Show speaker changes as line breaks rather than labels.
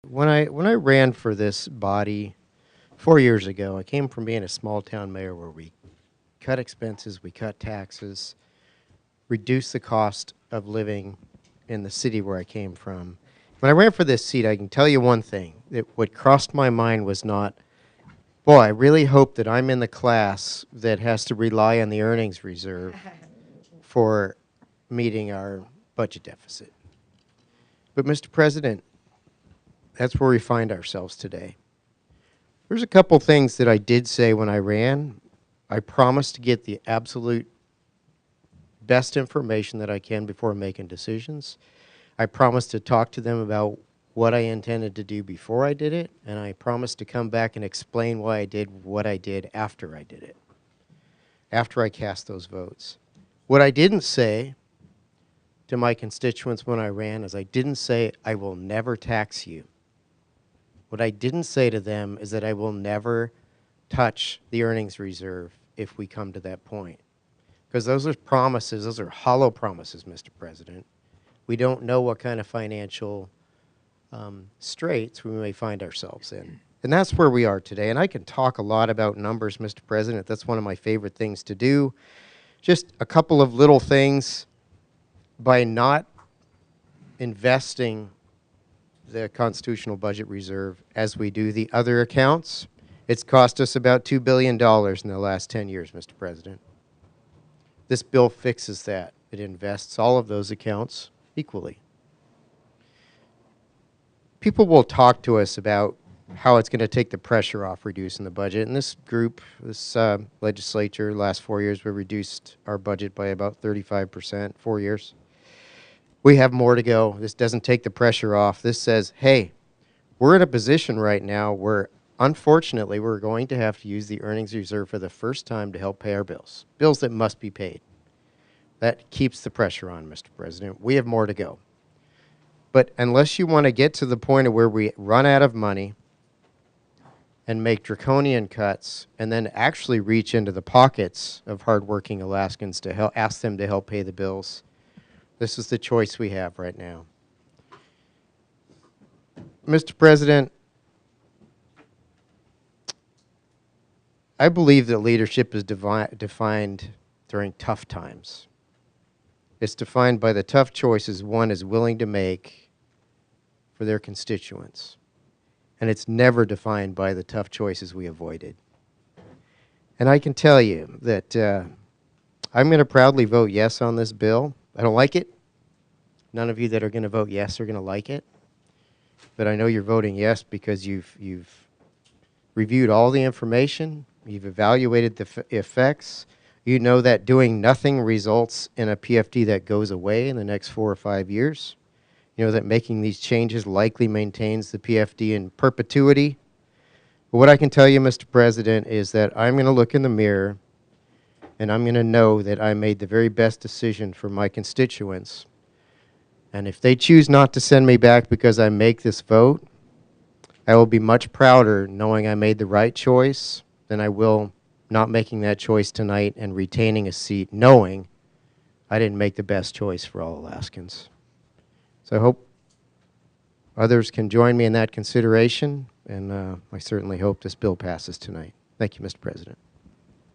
When I ran for this body 4 years ago, I came from being a small town mayor where we cut expenses, we cut taxes, reduced the cost of living in the city where I came from. When I ran for this seat, I can tell you one thing. What crossed my mind was not, boy, I really hope that I'm in the class that has to rely on the earnings reserve for meeting our budget deficit. But, Mr. President, that's where we find ourselves today. There's a couple things that I did say when I ran. I promised to get the absolute best information that I can before making decisions. I promised to talk to them about what I intended to do before I did it, and I promised to come back and explain why I did what I did after I did it, after I cast those votes. What I didn't say to my constituents when I ran is I didn't say, I will never tax you. What I didn't say to them is that I will never touch the earnings reserve if we come to that point. Because those are promises, those are hollow promises, Mr. President. We don't know what kind of financial straits we may find ourselves in. And that's where we are today. And I can talk a lot about numbers, Mr. President. That's one of my favorite things to do. Just a couple of little things. By not investing the constitutional budget reserve as we do the other accounts, it's cost us about $2 billion in the last 10 years, Mr. President. This bill fixes that. It invests all of those accounts equally. People will talk to us about how it's going to take the pressure off reducing the budget. And this group, this legislature, last 4 years, we reduced our budget by about 35%, 4 years. We have more to go. This doesn't take the pressure off. This says, hey, we're in a position right now where, unfortunately, we're going to have to use the earnings reserve for the first time to help pay our bills, bills that must be paid. That keeps the pressure on, Mr. President. We have more to go. But unless you want to get to the point of where we run out of money and make draconian cuts and then actually reach into the pockets of hardworking Alaskans to help, ask them to help pay the bills, this is the choice we have right now. Mr. President, I believe that leadership is defined during tough times. It's defined by the tough choices one is willing to make for their constituents. And it's never defined by the tough choices we avoided. And I can tell you that I'm going to proudly vote yes on this bill. I don't like it. None of you that are going to vote yes are going to like it. But I know you're voting yes because you've reviewed all the information. You've evaluated the effects. You know that doing nothing results in a PFD that goes away in the next 4 or 5 years. You know that making these changes likely maintains the PFD in perpetuity. But what I can tell you, Mr. President, is that I'm going to look in the mirror and I'm going to know that I made the very best decision for my constituents. And if they choose not to send me back because I make this vote, I will be much prouder knowing I made the right choice than I will not making that choice tonight and retaining a seat knowing I didn't make the best choice for all Alaskans. So I hope others can join me in that consideration, and I certainly hope this bill passes tonight. Thank you, Mr. President.